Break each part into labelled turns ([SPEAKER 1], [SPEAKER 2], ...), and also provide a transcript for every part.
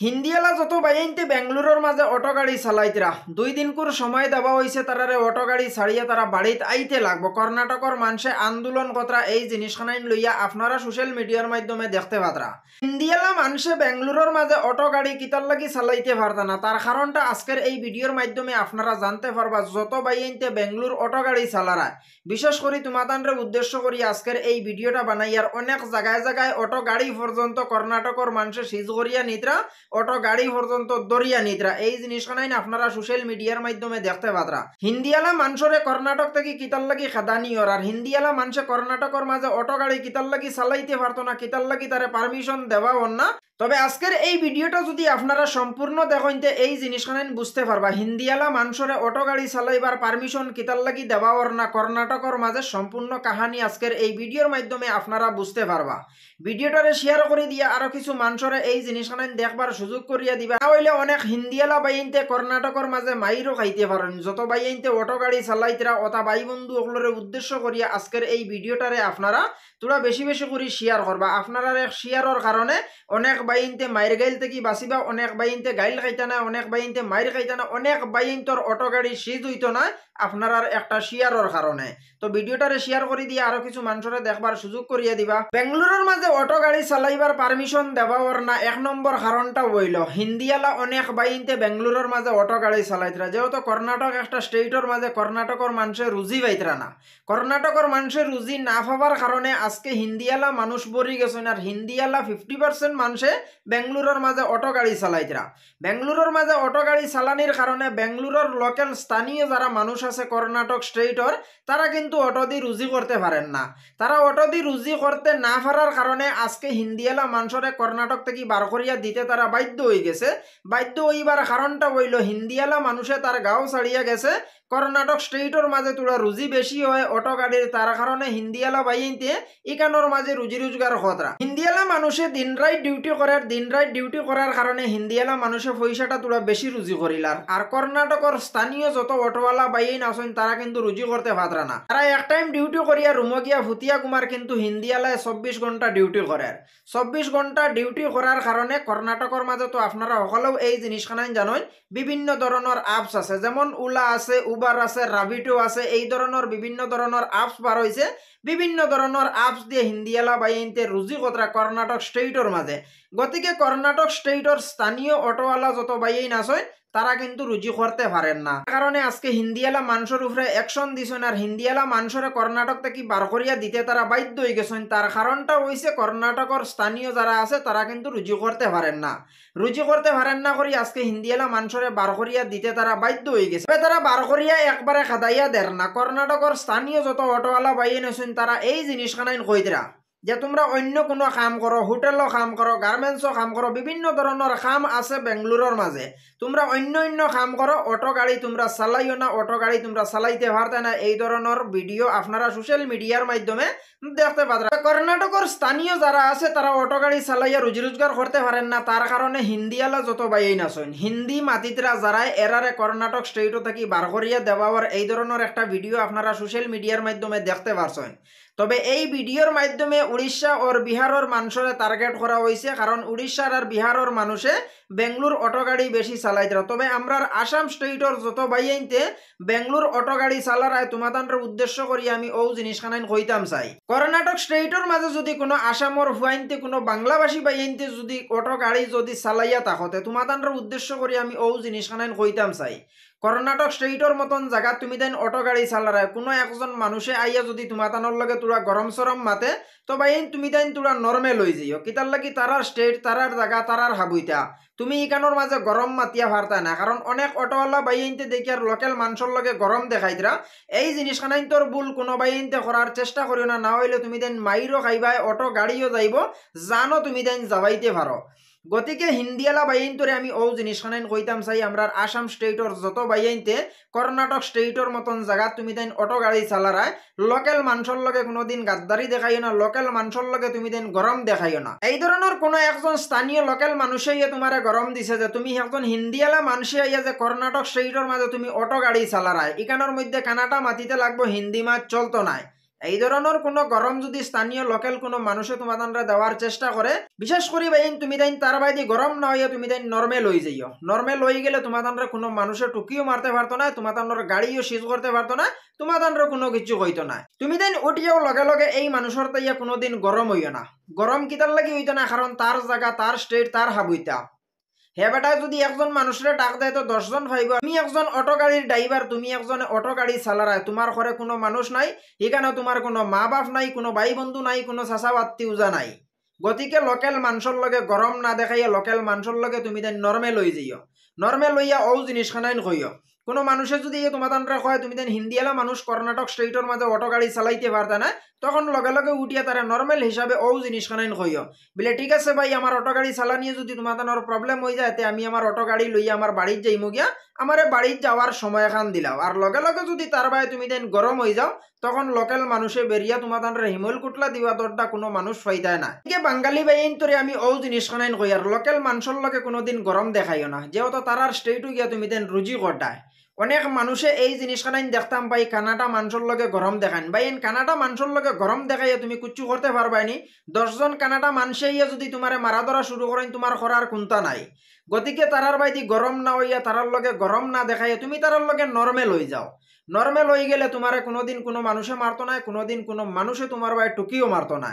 [SPEAKER 1] হিন্দিয়ালা যত বাইনতে বেঙ্গলুরুর মাঝে অটো গাড়ি চালাইতরা 2 দিন করে সময় দেওয়া হয়েছে তারারে অটো গাড়ি ছাড়িয়ে তারা বাড়িতে আইতে লাগবো। কর্ণাটকের মানুষে আন্দোলন কতরা এই জিনিসখানাইন লইয়া আপনারা সোশ্যাল মিডিয়ার মাধ্যমে দেখতে পাতরা। হিন্দিয়ালা মানুষে বেঙ্গলুরুর মাঝে অটো গাড়ি কিতার লাগি চালাইতে পারতা না, তার কারণটা আজকের এই ভিডিওর মাধ্যমে আপনারা জানতে পারবা। যত বাইনতে বেঙ্গলুর অটো গাড়ি চালারা, বিশেষ করে তোমাদের উদ্দেশ্য করি আজকের এই ভিডিওটা বানাইয়ার। অনেক জায়গায় জায়গায় অটো গাড়ি পর্যন্ত কর্ণাটকের মানুষে সিজ করিয়া নিতরা, অটো গাড়ি পর্যন্ত দরিয়া নিতরা। এই জিনিসখানাই আপনারা সোশ্যাল মিডিয়ার মাধ্যমে দেখতে পাতরা। হিন্দিয়ালা মানুষরে কর্ণাটক থেকে কিতার লাগি খাদানি আর হিন্দিয়ালা মানুষে কর্ণাটকের মাঝে অটো গাড়ি কিতার লাগি চালাইতে পারতো না, কিতার লাগি তারে পারমিশন দেওয়া না। তবে আজকের এই ভিডিওটা যদি আপনারা সম্পূর্ণ দেখেন এই জিনিসখান বুঝতে পারবা হিন্দিয়ালা মানুষরে অটো গাড়ি চালাইবার পারমিশন কিতার লাগি দেওয়া না কর্ণাটকের মাঝে সম্পূর্ণ কাহানি আজকের এই ভিডিওর মাধ্যমে আপনারা বুঝতে পারবা। ভিডিওটারে শেয়ার করে দিয়া আরো কিছু মানুষরে এই জিনিসখান দেখবার সুযোগ করিয়া দিবা, হইলে অনেক হিন্দিয়ালা বাইনতে কর্ণাটকের মাঝে মাইরও খাইতে পারেন। যত বাইনতে অটো গাড়ি চালাইতরা অতা ভাই বন্ধু ওগুলোর উদ্দেশ্য করিয়া আজকের এই ভিডিওটারে আপনারা তোরা বেশি বেশি করে শেয়ার করবা। আপনারা শেয়ারের কারণে অনেক বাইনতে মাইর গাইল থেকে বাঁচিবা, অনেক বাইনতে গাইল খাইতা না, অনেক বাইনতে মাইর খাইতা না, অনেক বাইনতর অটো গাড়ি সিজ হইতো না আপনার একটা শেয়ারের কারণে। তো ভিডিওটারে শেয়ার করে দিয়ে আরো কিছু মানুষরে দেখবার সুযোগ করিয়া দিবা। বেঙ্গলুরুর মাঝে অটো গাড়ি চালাইবার পারমিশন দেওয়ার না এক নম্বর কারণটা হইল হিন্দিয়ালা অনেক বাইনতে বেঙ্গলুরুর মাঝে অটো গাড়ি চালাইতরা। যেহেতু কর্ণাটক একটা স্টেটের মাঝে কর্ণাটকের মানুষের রুজি পাইতরা না, কর্ণাটকের মানুষের রুজি না পাবার কারণে আজকে হিন্দিয়ালা মানুষ বরি গেছেন। আর হিন্দিয়ালা 50% মানুষে বেঙ্গলুরুর মাঝে অটো গাড়ি চালাইতরা। বেঙ্গলুরুর মাঝে অটো গাড়ি চালানির কারণে বেঙ্গলুরুর লোকাল স্থানীয় যারা মানুষ আছে কর্ণাটক স্টেটর, তারা কিন্তু অটো দিয়ে রুজি করতে পারেন না। তারা অটো দিয়ে রুজি করতে না পারার কারণে আজকে হিন্দিয়ালা মানুষরে কর্ণাটক থেকে বার করিয়া দিতে তারা বাধ্য হয়ে গেছে। বাধ্য হইবার কারণটা হইল হিন্দিয়ালা মানুষে তার গাঁও ছাড়িয়া গেছে। কর্ণাটক স্টেটর মাঝে তোরা রুজি বেশি হয় অটো গাড়ির, তার কারণে হিন্দিয়ালা বাইনতে ইকানোর মাঝে রুজি রোজগার খতরা। হিন্দিয়ালা মানুষে দিন রাত ডিউটি করার, দিন রাত ডিউটি করার কারণে হিন্দিয়ালা মানুষে পয়সাটা তোরা বেশি রুজি করিলার। আর কর্ণাটকের স্থানীয় যত অটোওয়ালা বাইন আছেন তারা কিন্তু রুজি করতে পাতরা না। তারা এক টাইম ডিউটি করিয়া রুমো গিয়া ভুতিয়া কুমার, কিন্তু হিন্দিয়ালায় 24 ঘন্টা ডিউটি করার। 24 ঘন্টা ডিউটি করার কারণে কর্ণাটকের মাঝে তো আপনারা সকলেও এই জিনিসখানাই জানেন বিভিন্ন ধরনের অ্যাপস আছে, যেমন ওলা আছে, উবার আছে, রাবিটো আছে, এই ধরনের বিভিন্ন ধরনের অ্যাপস বার হয়েছে। বিভিন্ন ধরনের অ্যাপস দিয়ে হিন্দিয়ালা বাইনতে রুজি কতরা কর্ণাটক স্টেটর মাঝে। গতিকে কর্ণাটক স্টেটর স্থানীয় অটোওয়ালা যত বাইন আছেন তারা কিন্তু রুজি করতে পারেন না। কারণে আজকে হিন্দিয়ালা মানুষের উপরে অ্যাকশন দিছেন আর হিন্দিয়ালা মানুষের কর্ণাটক থেকে বার করিয়া দিতে তারা বাধ্য হয়ে গেছেন। তার কারণটা হয়েছে কর্ণাটকের স্থানীয় যারা আছে তারা কিন্তু রুজি করতে পারেন না। রুজি করতে পারেন না করি আজকে হিন্দিয়ালা মানুষের বার করিয়া দিতে তারা বাধ্য হয়ে গেছে। তারা বার করিয়া একবারে খাদাইয়া দেন না। কর্ণাটকের স্থানীয় যত অটোওয়ালা বাইন আছেন তারা এই জিনিসখানাইন কইতরা যে তোমরা অন্য কোনো কাম করো, হোটেলও কাম করো, গার্মেন্টসও কাম করো, বিভিন্ন ধরনের কাম আছে বেঙ্গলুরুর মাঝে, তোমরা অন্য কাম করো, অটো গাড়ি তোমরা চালাইও না, অটো গাড়ি তোমরা চালাইতে পারতে না। এই ধরনের ভিডিও আপনারা সোশ্যাল মিডিয়ার মাধ্যমে দেখতে পাবেন। কর্ণাটকের স্থানীয় যারা আছে তারা অটো গাড়ি চালাইয়া রুজি রোজগার করতে পারেন না, তার কারণে হিন্দিয়ালা যত বাইন আছেন হিন্দি মাতিতরা যারা এরারে কর্ণাটক স্টেটও থেকে বার করিয়া দেওয়ার এই ধরনের একটা ভিডিও আপনারা সোশ্যাল মিডিয়ার মাধ্যমে দেখতে পারছেন। তবে এই ভিডিওর মাধ্যমে উড়িষ্যা আর বিহারের মানুষরে টার্গেট করা হয়েছে, কারণ উড়িষ্যার আর বিহারের মানুষে বেঙ্গলুর অটো গাড়ি বেশি চালাইতরা। তবে আমরা আসাম স্টেটর যত বাইনতে বেঙ্গলুর অটো গাড়ি চালারায় তোমাদের উদ্দেশ্য করি আমি ও জিনিসখানাইন কইতাম চাই। কর্ণাটক স্টেটর মাঝে যদি কোনো আসামর হুয়াইনতে কোনো বাংলাভাষী বাইনতে যদি অটো গাড়ি যদি চালাইয়া তাহতে তোমাদের উদ্দেশ্য করি আমি ও জিনিসখানাইন কইতাম চাই। কর্ণাটক স্টেটর মতন জায়গা তুমি দেন অটো গাড়ি চালারায় কোনো একজন মানুষে আইয়া যদি তোমাতানোর লগে তোরা গরম সরম মাতে তো বাইন তুমি দেন তোরা নর্মেল হয়ে যাইও। কিতার লাগি তারার স্টেট, তারার জায়গা, তারার হাবুইতা তুমি ইকানোর মাঝে গরম মাতিয়া পারতা না। কারণ অনেক অটোওয়ালা বাইনতে দেখি আর লোকাল মানুষের লগে গরম দেখাইতরা। এই জিনিসখানাইন তোর ভুল কোনো বাইনতে করার চেষ্টা করিও না, না হইলে তুমি দেন মাইরও খাইবা, অটো গাড়িও যাইব, জানো তুমি দেন যাবাইতে পারো। গতিকে হিন্দিয়ালা বাইন তোরে আমি ও জিনিসখানাইন কইতাম চাই আমরা আসাম স্টেটর যত বাইনতে কর্ণাটক স্টেটর মতন জায়গা তুমি দেন অটো গাড়ি চালারায় লোকাল মানুষের লগে কোনোদিন গাদ্দারি দেখাইও না, লোকাল মানুষের লগে তুমি দেন গরম দেখাইও না। এই ধরনের কোনো একজন স্থানীয় লোকাল মানুষে ইয়ে তোমারে গরম দিছে যে তুমি একজন হিন্দিয়ালা মানুষে আইয়া যে কর্ণাটক স্টেটর মাঝে তুমি অটো গাড়ি চালারায়, ইকানোর মধ্যে কানাটা মাতিতে লাগবো, হিন্দি মাছ চলতো নাই। এই ধরনের কোনো গরম যদি স্থানীয় লোকাল কোনো মানুষে তোমাদের দেওয়ার চেষ্টা করে, বিশেষ করে বাইন তুমি তাই তার বাইদি গরম না হইয়া তুমি তাই নর্মেল হয়ে যাইও। নর্মেল হয়ে গেলে তোমাদের কোনো মানুষে টুকিও মারতে পারতো না, তোমাদের গাড়িও সিজ করতে পারতো না, তোমাদের কোনো কিছু হইতো না। তুমি তাই উঠিয়াও লগে লগে এই মানুষের তাইয়া কোনোদিন গরম হইও না। গরম কিতার লাগি হইতো না, কারণ তার জায়গা, তার স্টেট, তার হাবুইতা। হে বেটা যদি একজন মানুষের ডাক দেয় তো 10 জন ভাইব। তুমি একজন অটো গাড়ির ড্রাইভার, তুমি একজন অটো গাড়ি চালারায়, তোমার ঘরে কোনো মানুষ নাই, এখানে তোমার কোনো মা বাপ নাই, কোনো ভাই বন্ধু নাই, কোনো চাচা বাত্তিউজা নাই। গতিকে লোকাল মানুষের লগে গরম না দেখাইয়া লোকাল মানুষের লগে তুমি তাই নর্মেল হয়ে যাইও। নর্মেল হইয়া ও জিনিসখানাইন কইও। কোনো মানুষে যদি তোমাদের কয় তুমি দেন হিন্দিওয়ালা মানুষ কর্ণাটক স্টেটের মাঝে অটো গাড়ি চালাইতে পারতে না, তখন লগে লগে উঠিয়া তারা নর্মেল হিসাবে ও জিনিসখানাইন কইও, বলে ঠিক আছে ভাই, আমার অটো গাড়ি চালানিয়ে যদি তোমাদের প্রবলেম হয়ে যায়, আমি আমার অটো গাড়ি লইয়া আমার বাড়ির যাইমু গিয়া, আমার বাড়ির যাওয়ার সময় খান দিলাও। আর লগে লগে যদি তার ভাই তুমি দেন গরম হয়ে যাও, তখন লোকাল মানুষে বেরিয়া তোমাদের হিমল কুটলা দিবা দরটা কোনো মানুষ ফাইদায় না। বাঙালি বাইন তোরে আমি ও জিনিসখানাইন কই, আর লোকাল মানুষের লগে কোনোদিন গরম দেখাইও না, যেহেতু তারার স্টেটও গিয়া তুমি দেন রুজি কটায়। অনেক মানুষে এই জিনিসখানাইন দেখতাম ভাই কানাডা মানুষের লগে গরম দেখান। ভাই কানাডা মানুষের লগে গরম দেখাইয়া তুমি কিচ্ছু করতে পারবাইনি। 10 জন কানাডা মানুষে যদি তোমার মারা ধরা শুরু করেন, তোমার করার কোনটা নাই। গতিকে তারার বাইদি গরম না হইয়া, তারার লগে গরম না দেখাইয়া তুমি তারার লগে নর্মেল হয়ে যাও। নর্মেল হয়ে গেলে তোমার কোনোদিন কোনো মানুষে মারতো না, কোনোদিন কোনো মানুষে তোমার ভাই টুকিও মারতো না।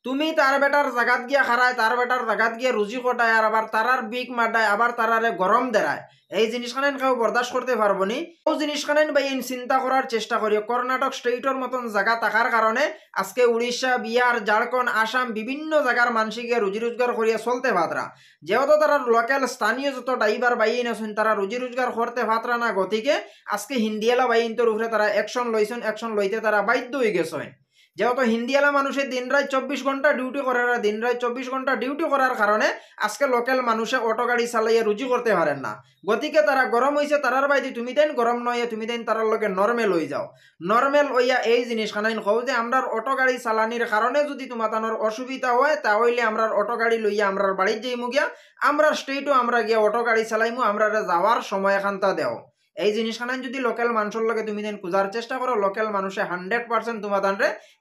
[SPEAKER 1] তুমি তার বেটার জাগাত গিয়া খারায়, তার বেটার জাগাত গিয়া রুজি কটায়, আর আবার তারার বিক মাটায়, আবার তারারে গরম দেরায়, এই জিনিসখানেন কেউ বরদাস্ত করতে পারবো নি। ও জিনিসখানেন ভাই চিন্তা করার চেষ্টা করি। কর্ণাটক স্টেটের মতন জায়গা থাকার কারণে আজকে উড়িষ্যা, বিহার, ঝাড়খণ্ড, আসাম বিভিন্ন জায়গার মানুষকে রুজি রোজগার করিয়া চলতে পাতরা। যেহেতু তারা লোকাল স্থানীয় যত ড্রাইভার বাইন আছেন, তারা রুজি রোজগার করতে পাতরা না। গতিকে আজকে হিন্দিওয়ালা বাইনটোর উপরে তারা অ্যাকশন লইছেন, অ্যাকশন লইতে তারা বাধ্য হয়ে গেছেন। যেহেতু হিন্দিওয়ালা মানুষের দিন রাত 24 ঘন্টা ডিউটি করার, দিন রাত 24 ঘন্টা ডিউটি করার কারণে আজকে লোকাল মানুষে অটো গাড়ি চালাইয়া রুজি করতে পারেন না। গতিকে তারা গরম হয়েছে, তারার বাইদি তুমি দেন গরম নয়, তুমি দেন তারার লগে নর্মেল হয়ে যাও। নর্মেল হইয়া এই জিনিসখানাইন কও যে আমরা অটো গাড়ি চালানির কারণে যদি তোমাদের অসুবিধা হয়, তাহলে আমরা অটো গাড়ি লইয়া আমরা বাড়ির যাইমু গিয়া, আমরা স্টেটও আমরা গিয়া অটো গাড়ি চালাইমু, আমরা যাওয়ার সময় এখানটা দেও। এই জিনিসখানাইন যদি লোকাল মানুষের লগে তুমি দেন খুঁজার চেষ্টা করো, লোকাল মানুষে 100% তোমাদের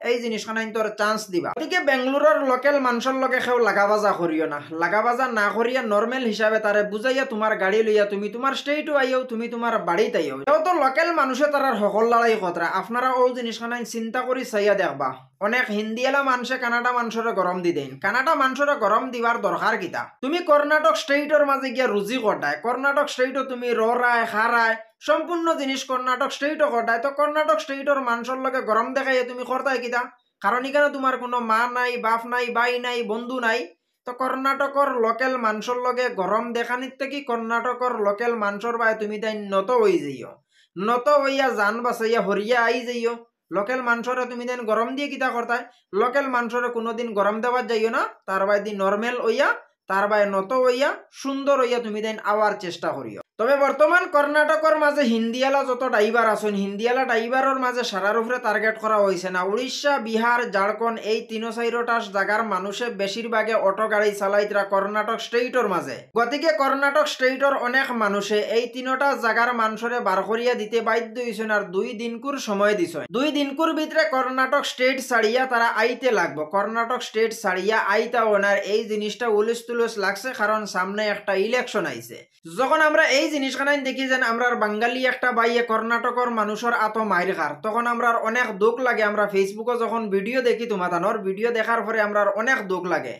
[SPEAKER 1] এই জিনিসখানাইন তোর চান্স দিবা। গতিকে বেঙ্গলোরের লোকাল মানুষের লগে কেউ লাগাবাজা করিও না। লাগাবাজা না করিয়া নর্মেল হিসাবে তারে বুঝাইয়া তোমার গাড়ি লইয়া তুমি তোমার স্টেটও আইও, তুমি তোমার বাড়িতে আইও। যেহেতু লোকাল মানুষে তারার সকল লড়াই কথা, আপনারা ও জিনিসখানাইন চিন্তা করি চাইয়া দেখবা। অনেক হিন্দিওয়ালা মানুষে কানাডা মানুষের গরম দি দেন। কানাডা মানুষের গরম দিবার দরকার কিতা? তুমি কর্ণাটক স্টেটের মাঝে গিয়া রুজি কটায়, কর্ণাটক স্টেটও তুমি ররায় খারায় সম্পূর্ণ জিনিস কর্ণাটক স্টেটও কটায়, তো কর্ণাটক স্টেটের মানুষের লগে গরম দেখাইয়া তুমি করতাই কিতা? কারণ এখানে তোমার কোনো মা নাই, বাপ নাই, ভাই নাই, বন্ধু নাই। তো কর্ণাটকর লোকাল মানুষের লগে গরম দেখানির থেকে কর্ণাটকর লোকাল মানুষের বাই তুমি তাই নত হয়ে যাইও, নত হইয়া জান বাঁচাইয়া হরিয়া আই যাইও। লোকাল মানুষরে তুমি দেন গরম দিয়ে কিতা করতায়? লোকাল মানুষরে কোনোদিন গরম দেওয়ার যাইও না, তার বাইদি নর্মেল হইয়া, তার বাই নত হইয়া, সুন্দর হইয়া তুমি দেন আওয়ার চেষ্টা করিও। তবে বর্তমান কর্ণাটকের মাঝে হিন্দিওয়ালা যত ড্রাইভার আছেন, হিন্দিওয়ালা ড্রাইভারের মাঝে সারার উপরে টার্গেট করা হয়েছে না। উড়িষ্যা, বিহার, ঝাড়খণ্ড এই 3-4টা জায়গার মানুষে বেশিরভাগে অটো গাড়ি চালাইতরা কর্ণাটক স্টেটের মাঝে। গতিকে কর্ণাটক স্টেটের অনেক মানুষে এই 3টা জায়গার মানুষরে বার করিয়া দিতে বাধ্য হয়েছেন, আর 2 দিনকুর সময় দিছেন। 2 দিনকুর ভিতরে কর্ণাটক স্টেট ছাড়িয়া তারা আইতে লাগবো। কর্ণাটক স্টেট ছাড়িয়া আইতা ওনার এই জিনিসটা উলুস তুলুস লাগছে, কারণ সামনে একটা ইলেকশন আইছে। যখন আমরা এই জিনিসখানাই দেখি যেন আমরা বাঙালি একটা বাইয়ে কর্ণাটকের মানুষের আত মাইর খার, তখন আমরা অনেক দুঃখ লাগে। আমরা ফেসবুকে যখন ভিডিও দেখি, তোমাদানোর ভিডিও দেখার পরে আমরা অনেক দুঃখ লাগে।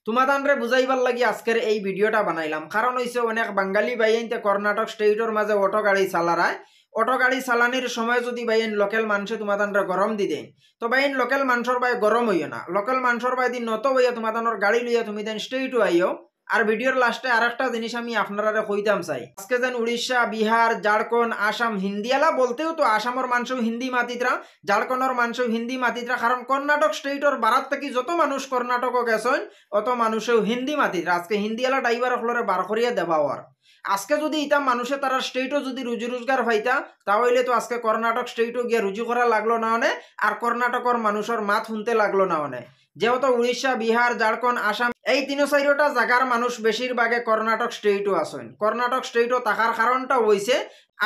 [SPEAKER 1] তোমাদানরে বুঝাইবার লাগি আজকের এই ভিডিওটা বানাইলাম। কারণ হইছে অনেক বাঙালি বাইনতে কর্ণাটক স্টেটের মাঝে অটো গাড়ি চালারায়। অটো গাড়ি চালানির সময় যদি বাইন লোকাল মানুষে তোমাদানরে গরম দি দেন, তো বাইন লোকাল মানুষের বাই গরম হইও না। লোকাল মানুষের বাই দিন নত হইয়া তোমাদানোর গাড়ি লইয়া তুমি দেন স্টেটও আইও। আর ভিডিওর লাস্টে আরেকটা জিনিস আমি আপনারা কইতাম চাই, আজকে যেন উড়িষ্যা, বিহার, ঝাড়খণ্ড, আসাম হিন্দিওয়ালা বলতেও তো আসামের মানুষও হিন্দি মাতিতরা, ঝাড়খণ্ডের মানুষও হিন্দি মাতিতরা। কারণ কর্ণাটক স্টেটের বারাত থেকে যত মানুষ কর্ণাটকও গেছেন অত মানুষেও হিন্দি মাতিতরা। আজকে হিন্দিওয়ালা ড্রাইভার হলরে বার করিয়া দেওয়ার। আজকে যদি ইতা মানুষে তারা স্টেটও যদি রুজি রোজগার পাইতা, তাহলে তো আজকে কর্ণাটক স্টেটও গিয়ে রুজি করা লাগলো না অনে, আর কর্ণাটকের মানুষের মাত শুনতে লাগলো না অনে। যেহেতু উড়িষ্যা, বিহার, ঝাড়খণ্ড, আসাম এই 3-4টা জায়গার মানুষ বেশিরভাগে কর্ণাটক স্টেটও আছেন। কর্ণাটক স্টেটও থাকার কারণটা হইছে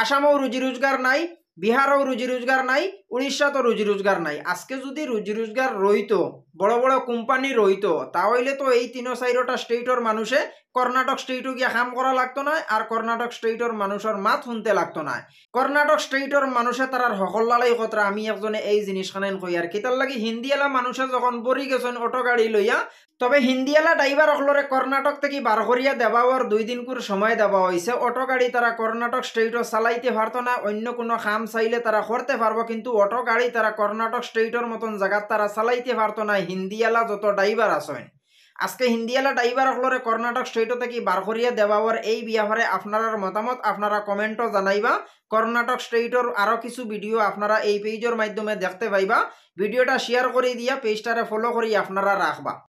[SPEAKER 1] আসামেও রুজি রোজগার নাই, বিহারও রুজি রোজগার নাই, উড়িষ্যা তো রুজি রোজগার নাই। আজকে যদি রুজি রোজগার রইতো, বড় বড় কোম্পানি রইতো, তাহলে তো এই 3-4টা স্টেটর মানুষে কর্ণাটক স্টেটও গিয়া কাম করা লাগতো না, আর কর্ণাটক স্টেটর মানুষের মাত শুনতে লাগতো না। কর্ণাটক স্টেটর মানুষে তারার হকল্লালাই কথা আমি একজনে এই জিনিস খানেন কই আর কি, তার লাগি হিন্দিওয়ালা মানুষে যখন বরি গেছেন অটো গাড়ি লইয়া, তবে হিন্দিওয়ালা ড্রাইভার অকলরে কর্ণাটক থেকে বার করিয়া দেওয়ার 2 দিন করে সময় দেওয়া হয়েছে। অটো গাড়ি তারা কর্ণাটক স্টেটও চালাইতে পারতো না, অন্য কোনো কাম চাইলে তারা করতে পারবো, কিন্তু অটো গাড়ি তারা কর্ণাটক স্টেটর মতন জায়গাত তারা চালাইতে পারতো না হিন্দিওয়ালা যত ড্রাইভার আছেন। আজকে হিন্দিওয়ালা ড্রাইভার অকলরে কর্ণাটক স্টেটও থেকে বার করিয়া দেওয়ার এই ব্যাপারে আপনার মতামত আপনারা কমেন্টও জানাইবা। কর্ণাটক স্টেটর আরও কিছু ভিডিও আপনারা এই পেজের মাধ্যমে দেখতে পাইবা। ভিডিওটা শেয়ার করে দিয়া পেজটারে ফলো করি আপনারা রাখবা।